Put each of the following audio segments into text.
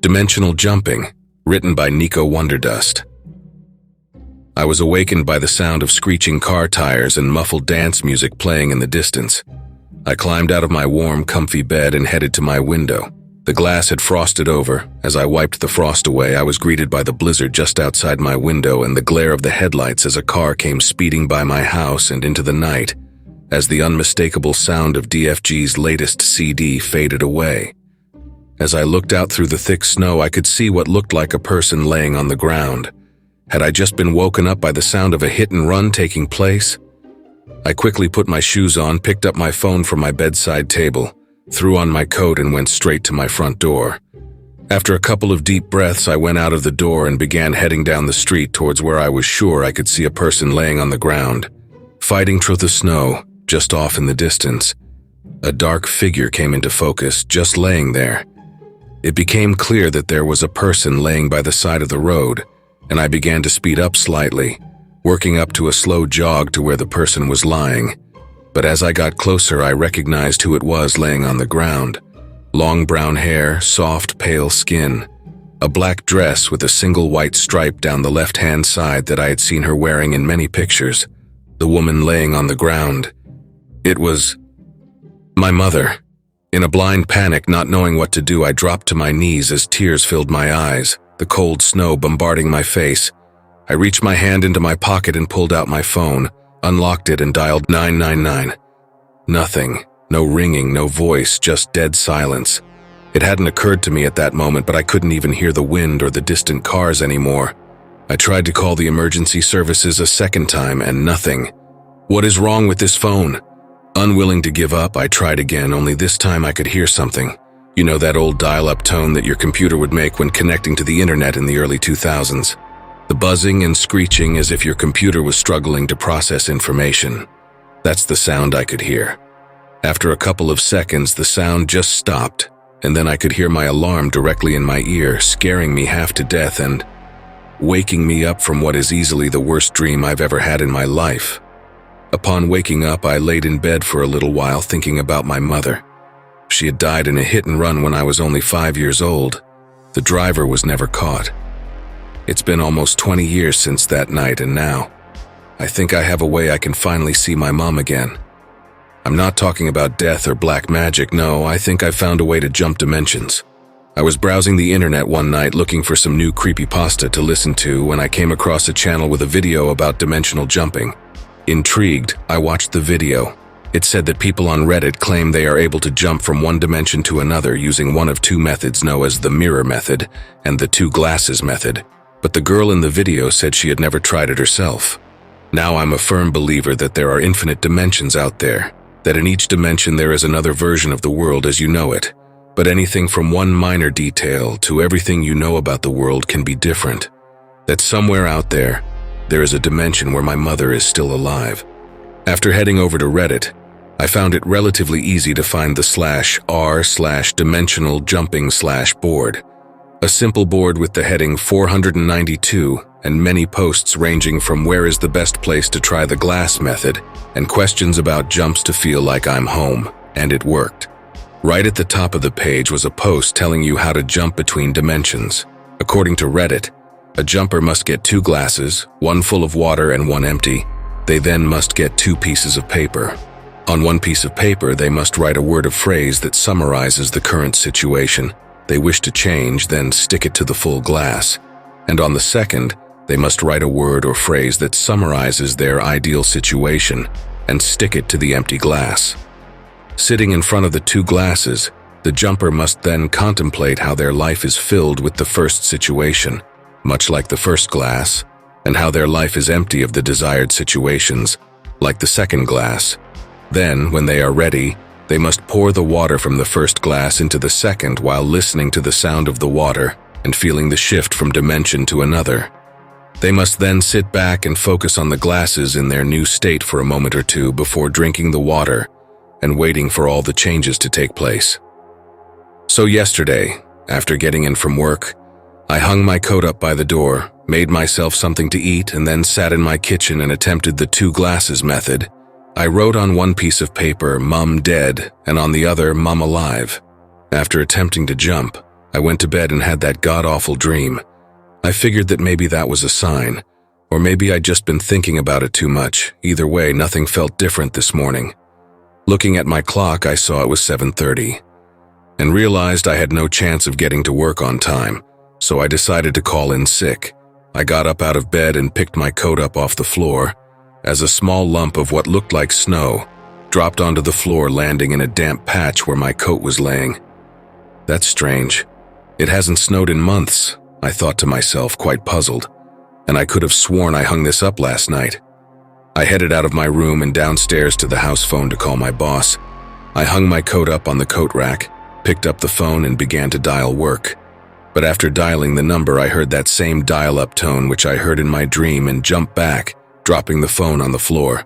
Dimensional Jumping, written by Nico Wonderdust. I was awakened by the sound of screeching car tires and muffled dance music playing in the distance. I climbed out of my warm, comfy bed and headed to my window. The glass had frosted over. As I wiped the frost away, I was greeted by the blizzard just outside my window and the glare of the headlights as a car came speeding by my house and into the night, as the unmistakable sound of DFG's latest CD faded away. As I looked out through the thick snow, I could see what looked like a person laying on the ground. Had I just been woken up by the sound of a hit-and-run taking place? I quickly put my shoes on, picked up my phone from my bedside table, threw on my coat and went straight to my front door. After a couple of deep breaths, I went out of the door and began heading down the street towards where I was sure I could see a person laying on the ground. Fighting through the snow, just off in the distance, a dark figure came into focus, just laying there. It became clear that there was a person laying by the side of the road, and I began to speed up slightly, working up to a slow jog to where the person was lying. But as I got closer, I recognized who it was laying on the ground. Long brown hair, soft, pale skin, a black dress with a single white stripe down the left-hand side that I had seen her wearing in many pictures. The woman laying on the ground. It was my mother. In a blind panic, not knowing what to do, I dropped to my knees as tears filled my eyes, the cold snow bombarding my face. I reached my hand into my pocket and pulled out my phone, unlocked it and dialed 999. Nothing. No ringing, no voice, just dead silence. It hadn't occurred to me at that moment, but I couldn't even hear the wind or the distant cars anymore. I tried to call the emergency services a second time and nothing. What is wrong with this phone? Unwilling to give up, I tried again, only this time I could hear something. You know that old dial-up tone that your computer would make when connecting to the internet in the early 2000s. The buzzing and screeching as if your computer was struggling to process information. That's the sound I could hear. After a couple of seconds, the sound just stopped, and then I could hear my alarm directly in my ear, scaring me half to death and waking me up from what is easily the worst dream I've ever had in my life. Upon waking up, I laid in bed for a little while thinking about my mother. She had died in a hit-and-run when I was only 5 years old. The driver was never caught. It's been almost 20 years since that night, and now, I think I have a way I can finally see my mom again. I'm not talking about death or black magic, no, I think I found a way to jump dimensions. I was browsing the internet one night looking for some new creepypasta to listen to when I came across a channel with a video about dimensional jumping. Intrigued, I watched the video. It said that people on Reddit claim they are able to jump from one dimension to another using one of two methods known as the mirror method and the two glasses method. But the girl in the video said she had never tried it herself. Now I'm a firm believer that there are infinite dimensions out there, that in each dimension there is another version of the world as you know it. But anything from one minor detail to everything you know about the world can be different. That somewhere out there is a dimension where my mother is still alive. After heading over to Reddit, I found it relatively easy to find the /r/dimensional jumping/board. A simple board with the heading 492 and many posts ranging from where is the best place to try the glass method and questions about jumps to feel like I'm home, and it worked. Right at the top of the page was a post telling you how to jump between dimensions. According to Reddit, a jumper must get 2 glasses, one full of water and one empty. They then must get 2 pieces of paper. On one piece of paper, they must write a word or phrase that summarizes the current situation they wish to change, then stick it to the full glass. And on the second, they must write a word or phrase that summarizes their ideal situation and stick it to the empty glass. Sitting in front of the 2 glasses, the jumper must then contemplate how their life is filled with the first situation, much like the first glass, and how their life is empty of the desired situations, like the second glass. Then, when they are ready, they must pour the water from the first glass into the second while listening to the sound of the water and feeling the shift from dimension to another. They must then sit back and focus on the glasses in their new state for a moment or two before drinking the water and waiting for all the changes to take place. So yesterday, after getting in from work, I hung my coat up by the door, made myself something to eat, and then sat in my kitchen and attempted the 2 glasses method. I wrote on one piece of paper, "Mum dead," and on the other, "Mum alive." After attempting to jump, I went to bed and had that god-awful dream. I figured that maybe that was a sign, or maybe I'd just been thinking about it too much. Either way, nothing felt different this morning. Looking at my clock, I saw it was 7:30, and realized I had no chance of getting to work on time, so I decided to call in sick. I got up out of bed and picked my coat up off the floor, as a small lump of what looked like snow dropped onto the floor, landing in a damp patch where my coat was laying. That's strange. It hasn't snowed in months, I thought to myself, quite puzzled, and I could have sworn I hung this up last night. I headed out of my room and downstairs to the house phone to call my boss. I hung my coat up on the coat rack, picked up the phone and began to dial work. But after dialing the number, I heard that same dial-up tone which I heard in my dream and jumped back, dropping the phone on the floor.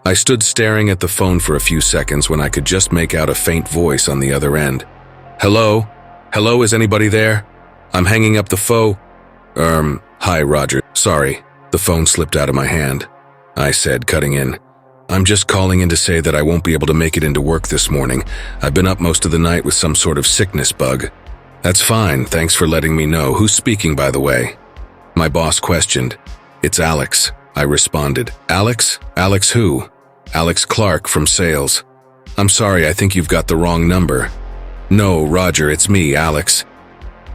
I stood staring at the phone for a few seconds when I could just make out a faint voice on the other end. Hello? Hello, is anybody there? I'm hanging up the phone. Hi, Roger. Sorry, the phone slipped out of my hand. I said, cutting in. I'm just calling in to say that I won't be able to make it into work this morning. I've been up most of the night with some sort of sickness bug. That's fine, thanks for letting me know. Who's speaking, by the way? My boss questioned. It's Alex, I responded. Alex? Alex who? Alex Clark from sales. I'm sorry, I think you've got the wrong number. No, Roger, it's me, Alex.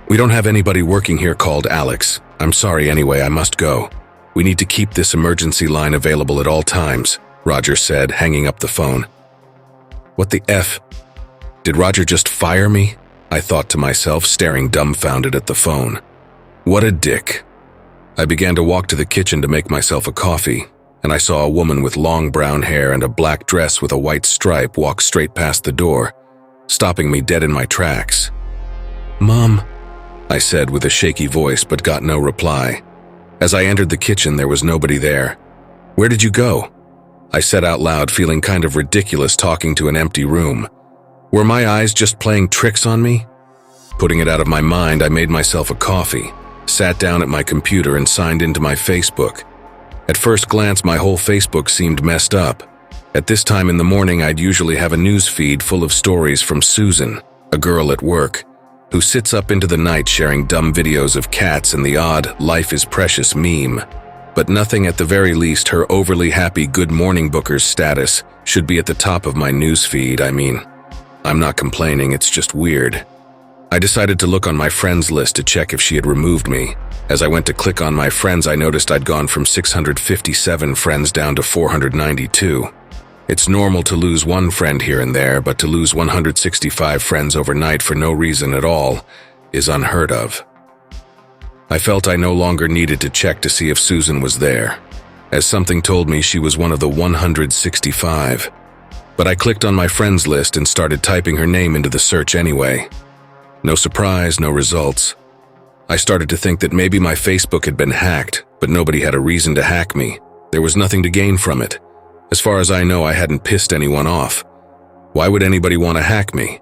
We don't have anybody working here called Alex. I'm sorry anyway, I must go. We need to keep this emergency line available at all times, Roger said, hanging up the phone. What the F? Did Roger just fire me? I thought to myself, staring dumbfounded at the phone. What a dick. I began to walk to the kitchen to make myself a coffee, and I saw a woman with long brown hair and a black dress with a white stripe walk straight past the door, stopping me dead in my tracks. Mom, I said with a shaky voice, but got no reply. As I entered the kitchen, there was nobody there. Where did you go? I said out loud, feeling kind of ridiculous talking to an empty room. Were my eyes just playing tricks on me? Putting it out of my mind, I made myself a coffee, sat down at my computer and signed into my Facebook. At first glance, my whole Facebook seemed messed up. At this time in the morning, I'd usually have a news feed full of stories from Susan, a girl at work, who sits up into the night sharing dumb videos of cats and the odd "life is precious" meme. But nothing, at the very least, her overly happy good morning bookers status should be at the top of my news feed. I mean, I'm not complaining, it's just weird. I decided to look on my friends list to check if she had removed me. As I went to click on my friends, I noticed I'd gone from 657 friends down to 492. It's normal to lose one friend here and there, but to lose 165 friends overnight for no reason at all is unheard of. I felt I no longer needed to check to see if Susan was there, as something told me she was one of the 165. But I clicked on my friends list and started typing her name into the search anyway. No surprise, no results. I started to think that maybe my Facebook had been hacked, but nobody had a reason to hack me. There was nothing to gain from it. As far as I know, I hadn't pissed anyone off. Why would anybody want to hack me?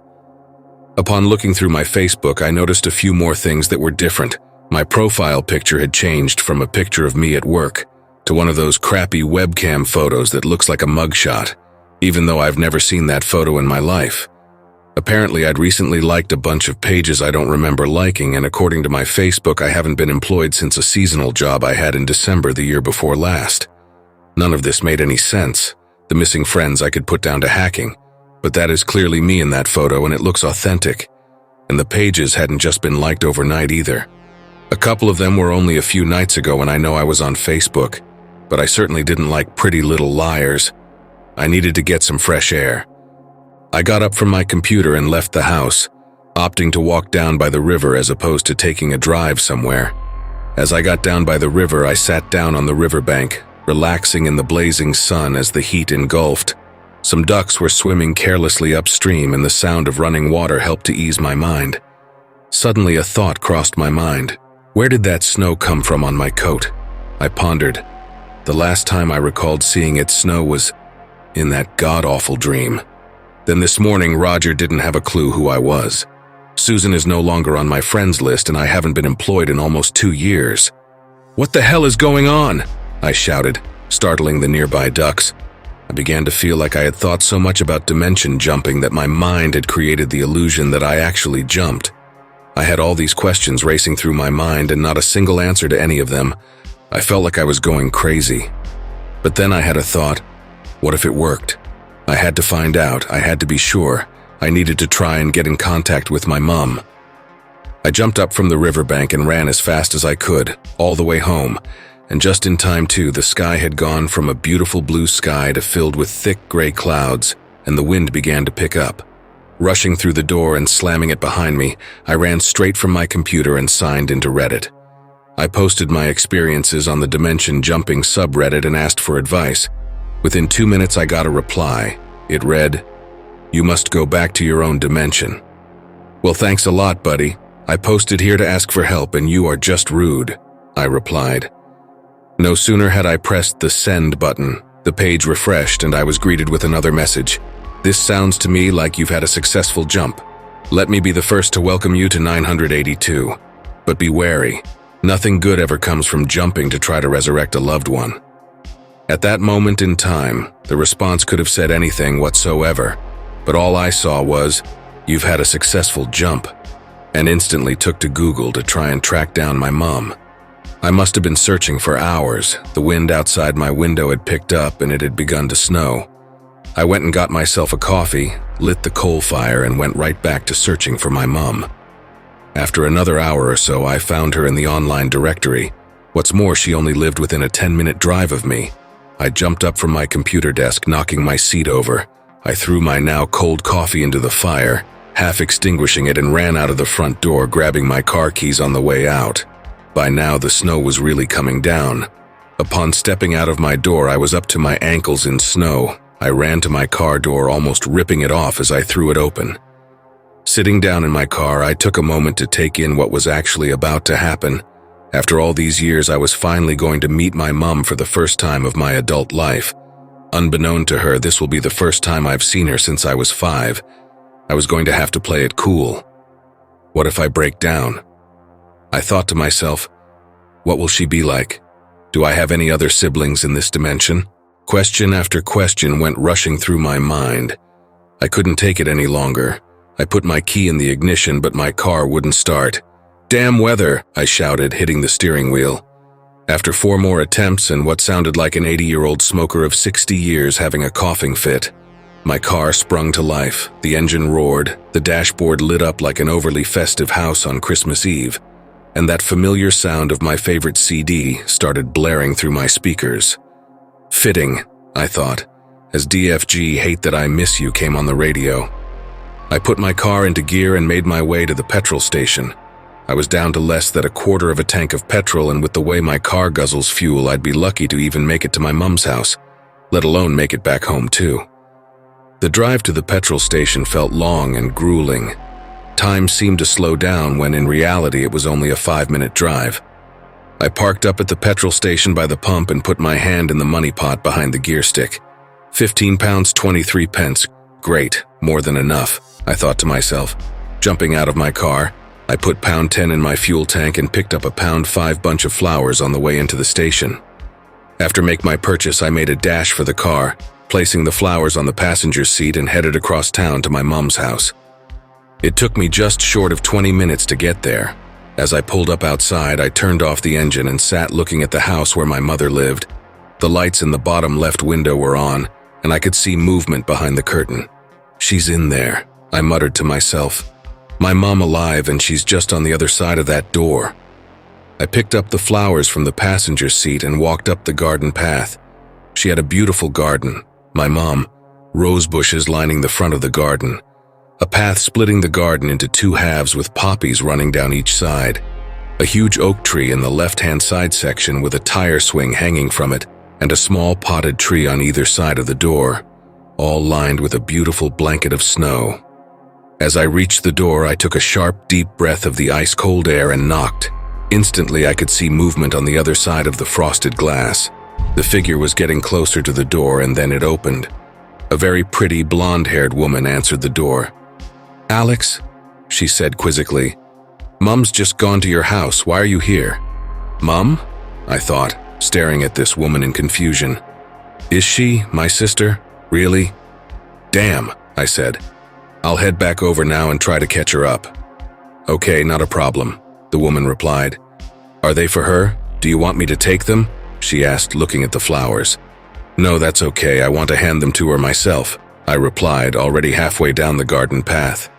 Upon looking through my Facebook, I noticed a few more things that were different. My profile picture had changed from a picture of me at work to one of those crappy webcam photos that looks like a mugshot, even though I've never seen that photo in my life. Apparently, I'd recently liked a bunch of pages I don't remember liking, and according to my Facebook, I haven't been employed since a seasonal job I had in December the year before last. None of this made any sense. The missing friends I could put down to hacking, but that is clearly me in that photo and it looks authentic. And the pages hadn't just been liked overnight either. A couple of them were only a few nights ago, and I know I was on Facebook, but I certainly didn't like Pretty Little Liars. I needed to get some fresh air. I got up from my computer and left the house, opting to walk down by the river as opposed to taking a drive somewhere. As I got down by the river, I sat down on the riverbank, relaxing in the blazing sun as the heat engulfed. Some ducks were swimming carelessly upstream, and the sound of running water helped to ease my mind. Suddenly, a thought crossed my mind. Where did that snow come from on my coat? I pondered. The last time I recalled seeing it snow was in that god-awful dream. Then this morning, Roger didn't have a clue who I was. Susan is no longer on my friends list, and I haven't been employed in almost 2 years. What the hell is going on? I shouted, startling the nearby ducks. I began to feel like I had thought so much about dimension jumping that my mind had created the illusion that I actually jumped. I had all these questions racing through my mind and not a single answer to any of them. I felt like I was going crazy. But then I had a thought. What if it worked? I had to find out. I had to be sure. I needed to try and get in contact with my mom. I jumped up from the riverbank and ran as fast as I could, all the way home. And just in time too, the sky had gone from a beautiful blue sky to filled with thick gray clouds, and the wind began to pick up. Rushing through the door and slamming it behind me, I ran straight from my computer and signed into Reddit. I posted my experiences on the Dimension Jumping subreddit and asked for advice. Within 2 minutes I got a reply. It read, "You must go back to your own dimension." "Well, thanks a lot, buddy. I posted here to ask for help and you are just rude," I replied. No sooner had I pressed the send button, the page refreshed and I was greeted with another message. "This sounds to me like you've had a successful jump. Let me be the first to welcome you to 982. But be wary. Nothing good ever comes from jumping to try to resurrect a loved one." At that moment in time, the response could have said anything whatsoever, but all I saw was, "You've had a successful jump," and instantly took to Google to try and track down my mom. I must have been searching for hours. The wind outside my window had picked up and it had begun to snow. I went and got myself a coffee, lit the coal fire, and went right back to searching for my mom. After another hour or so, I found her in the online directory. What's more, she only lived within a 10-minute drive of me. I jumped up from my computer desk, knocking my seat over. I threw my now cold coffee into the fire, half extinguishing it, and ran out of the front door, grabbing my car keys on the way out. By now, the snow was really coming down. Upon stepping out of my door, I was up to my ankles in snow. I ran to my car door, almost ripping it off as I threw it open. Sitting down in my car, I took a moment to take in what was actually about to happen. After all these years, I was finally going to meet my mom for the first time of my adult life. Unbeknown to her, this will be the first time I've seen her since I was 5. I was going to have to play it cool. What if I break down? I thought to myself, what will she be like? Do I have any other siblings in this dimension? Question after question went rushing through my mind. I couldn't take it any longer. I put my key in the ignition, but my car wouldn't start. "Damn weather," I shouted, hitting the steering wheel. After 4 more attempts and what sounded like an 80-year-old smoker of 60 years having a coughing fit, my car sprung to life. The engine roared, the dashboard lit up like an overly festive house on Christmas Eve, and that familiar sound of my favorite CD started blaring through my speakers. Fitting, I thought, as DFG Hate That I Miss You came on the radio. I put my car into gear and made my way to the petrol station. I was down to less than a quarter of a tank of petrol, and with the way my car guzzles fuel, I'd be lucky to even make it to my mom's house, let alone make it back home too. The drive to the petrol station felt long and grueling. Time seemed to slow down when in reality it was only a 5-minute drive. I parked up at the petrol station by the pump and put my hand in the money pot behind the gear stick. £15, 23 pence. Great, more than enough, I thought to myself. Jumping out of my car, I put £10 in my fuel tank and picked up a £5 bunch of flowers on the way into the station. After making my purchase, I made a dash for the car, placing the flowers on the passenger seat, and headed across town to my mom's house. It took me just short of 20 minutes to get there. As I pulled up outside, I turned off the engine and sat looking at the house where my mother lived. The lights in the bottom left window were on, and I could see movement behind the curtain. "She's in there," I muttered to myself. "My mom alive, and she's just on the other side of that door." I picked up the flowers from the passenger seat and walked up the garden path. She had a beautiful garden, my mom, rose bushes lining the front of the garden. A path splitting the garden into 2 halves with poppies running down each side. A huge oak tree in the left-hand side section with a tire swing hanging from it, and a small potted tree on either side of the door, all lined with a beautiful blanket of snow. As I reached the door, I took a sharp, deep breath of the ice-cold air and knocked. Instantly, I could see movement on the other side of the frosted glass. The figure was getting closer to the door, and then it opened. A very pretty, blonde-haired woman answered the door. "Alex," she said quizzically, "Mum's just gone to your house. Why are you here?" "Mum?" I thought, staring at this woman in confusion. "Is she my sister? Really?" "Damn," I said. "I'll head back over now and try to catch her up." Okay, not a problem, the woman replied. Are they for her? Do you want me to take them? She asked, looking at the flowers. No, that's okay, I want to hand them to her myself, I replied, already halfway down the garden path.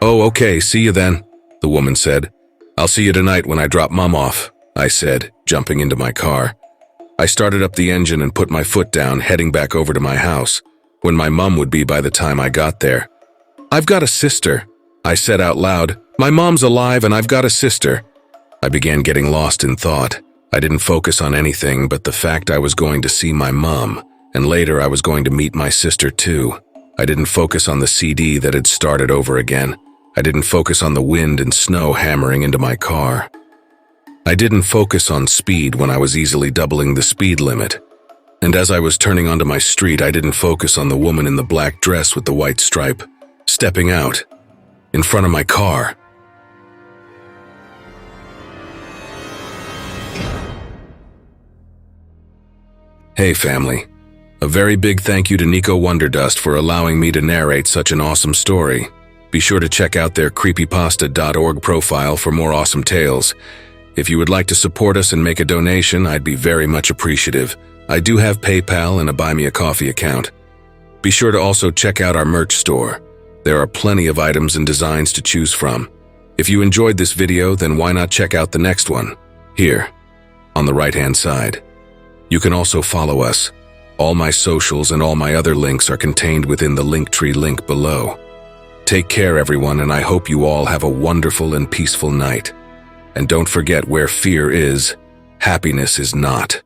Oh, okay, see you then, the woman said. I'll see you tonight when I drop Mom off, I said, jumping into my car. I started up the engine and put my foot down, heading back over to my house, when my mom would be by the time I got there. I've got a sister, I said out loud. My mom's alive and I've got a sister. I began getting lost in thought. I didn't focus on anything but the fact I was going to see my mom, and later I was going to meet my sister too. I didn't focus on the CD that had started over again. I didn't focus on the wind and snow hammering into my car. I didn't focus on speed when I was easily doubling the speed limit. And as I was turning onto my street, I didn't focus on the woman in the black dress with the white stripe, stepping out, in front of my car. Hey family, a very big thank you to Nico Wonderdust for allowing me to narrate such an awesome story. Be sure to check out their creepypasta.org profile for more awesome tales. If you would like to support us and make a donation, I'd be very much appreciative. I do have PayPal and a Buy Me a Coffee account. Be sure to also check out our merch store. There are plenty of items and designs to choose from. If you enjoyed this video, then why not check out the next one, here, on the right-hand side. You can also follow us. All my socials and all my other links are contained within the Linktree link below. Take care, everyone, and I hope you all have a wonderful and peaceful night. And don't forget, where fear is, happiness is not.